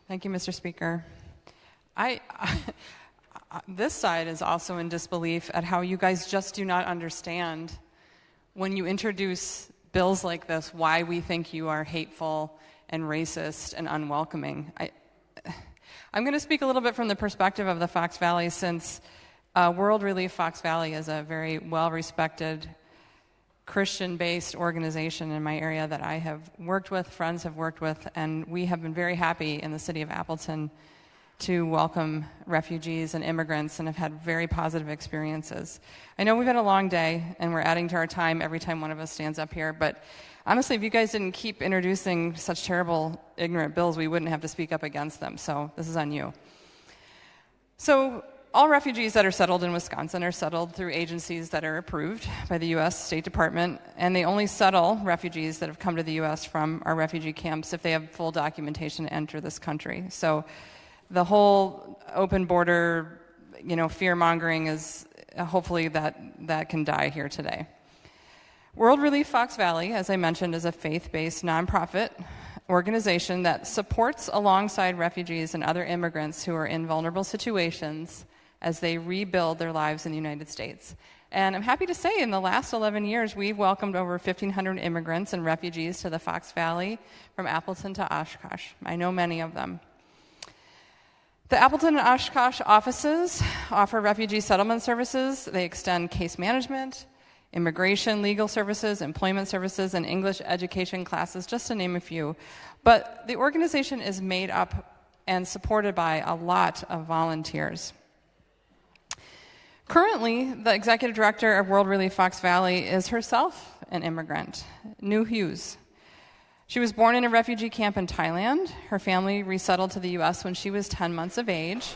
Thank you, Mr. Speaker. This side is also in disbelief at how you guys just do not understand when you introduce bills like this why we think you are hateful and racist and unwelcoming. I'm going to speak a little bit from the perspective of the Fox Valley, since World Relief Fox Valley is a very well-respected Christian-based organization in my area that I have worked with, friends have worked with, and we have been very happy in the city of Appleton to welcome refugees and immigrants and have had very positive experiences. I know we've had a long day and we're adding to our time every time one of us stands up here, but honestly, if you guys didn't keep introducing such terrible, ignorant bills, we wouldn't have to speak up against them, so this is on you. So all refugees that are settled in Wisconsin are settled through agencies that are approved by the U.S. State Department, and they only settle refugees that have come to the U.S. from our refugee camps if they have full documentation to enter this country. So the whole open border, fear-mongering is hopefully that can die here today. World Relief Fox Valley, as I mentioned, is a faith-based nonprofit organization that supports alongside refugees and other immigrants who are in vulnerable situations as they rebuild their lives in the United States. And I'm happy to say in the last 11 years, we've welcomed over 1,500 immigrants and refugees to the Fox Valley from Appleton to Oshkosh. I know many of them. The Appleton and Oshkosh offices offer refugee settlement services. They extend case management, immigration, legal services, employment services, and English education classes, just to name a few. But the organization is made up and supported by a lot of volunteers. Currently, the executive director of World Relief Fox Valley is herself an immigrant, New Hughes. She was born in a refugee camp in Thailand. Her family resettled to the U.S. when she was 10 months of age.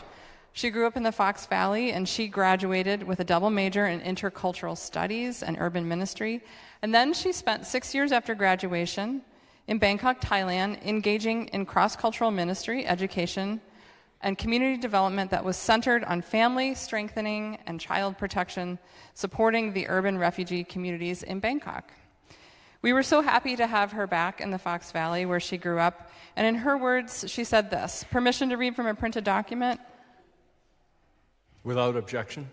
She grew up in the Fox Valley, and she graduated with a double major in intercultural studies and urban ministry. And then she spent 6 years after graduation in Bangkok, Thailand, engaging in cross-cultural ministry, education, and community development that was centered on family strengthening and child protection, supporting the urban refugee communities in Bangkok. We were so happy to have her back in the Fox Valley where she grew up, and in her words, she said this, permission to read from a printed document? Without objection.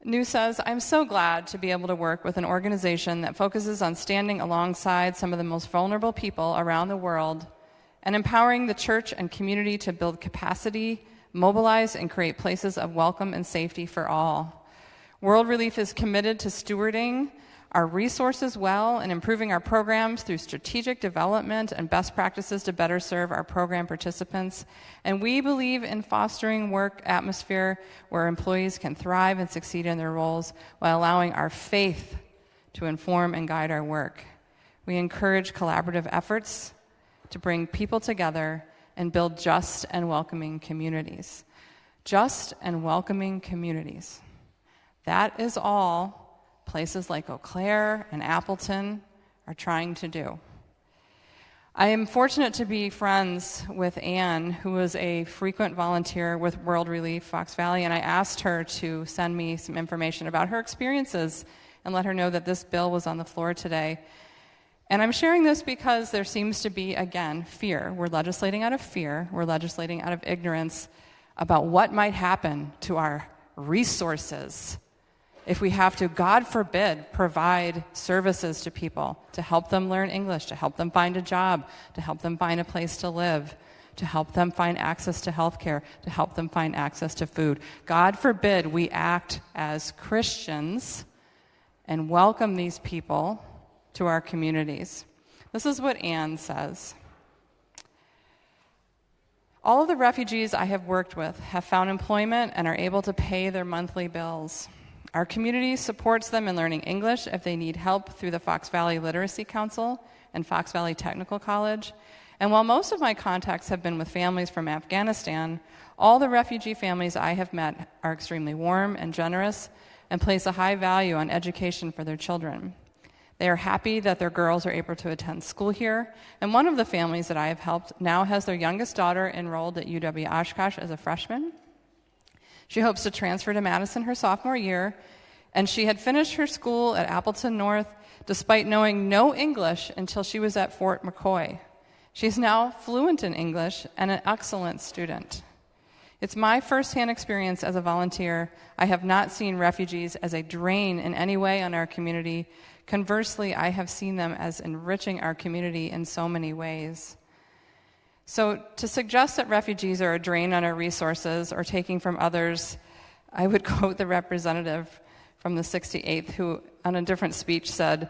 New says, I'm so glad to be able to work with an organization that focuses on standing alongside some of the most vulnerable people around the world and empowering the church and community to build capacity, mobilize, and create places of welcome and safety for all. World Relief is committed to stewarding our resources well and improving our programs through strategic development and best practices to better serve our program participants. And we believe in fostering work atmosphere where employees can thrive and succeed in their roles while allowing our faith to inform and guide our work. We encourage collaborative efforts to bring people together and build just and welcoming communities. Just and welcoming communities. That is all places like Eau Claire and Appleton are trying to do. I am fortunate to be friends with Anne, who is a frequent volunteer with World Relief Fox Valley, and I asked her to send me some information about her experiences and let her know that this bill was on the floor today. And I'm sharing this because there seems to be, again, fear. We're legislating out of fear. We're legislating out of ignorance about what might happen to our resources if we have to, God forbid, provide services to people to help them learn English, to help them find a job, to help them find a place to live, to help them find access to health care, to help them find access to food. God forbid we act as Christians and welcome these people to our communities. This is what Anne says. All of the refugees I have worked with have found employment and are able to pay their monthly bills. Our community supports them in learning English if they need help through the Fox Valley Literacy Council and Fox Valley Technical College. And while most of my contacts have been with families from Afghanistan, all the refugee families I have met are extremely warm and generous and place a high value on education for their children. They are happy that their girls are able to attend school here, and one of the families that I have helped now has their youngest daughter enrolled at UW-Oshkosh as a freshman. She hopes to transfer to Madison her sophomore year, and she had finished her school at Appleton North despite knowing no English until she was at Fort McCoy. She's now fluent in English and an excellent student. It's my firsthand experience as a volunteer. I have not seen refugees as a drain in any way on our community. Conversely, I have seen them as enriching our community in so many ways. So to suggest that refugees are a drain on our resources or taking from others, I would quote the representative from the 68th who, on a different speech, said,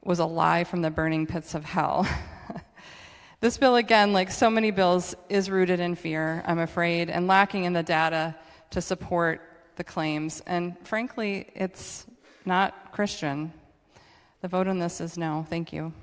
was a lie from the burning pits of hell. This bill, again, like so many bills, is rooted in fear, I'm afraid, and lacking in the data to support the claims. And frankly, it's not Christian. The vote on this is no. Thank you.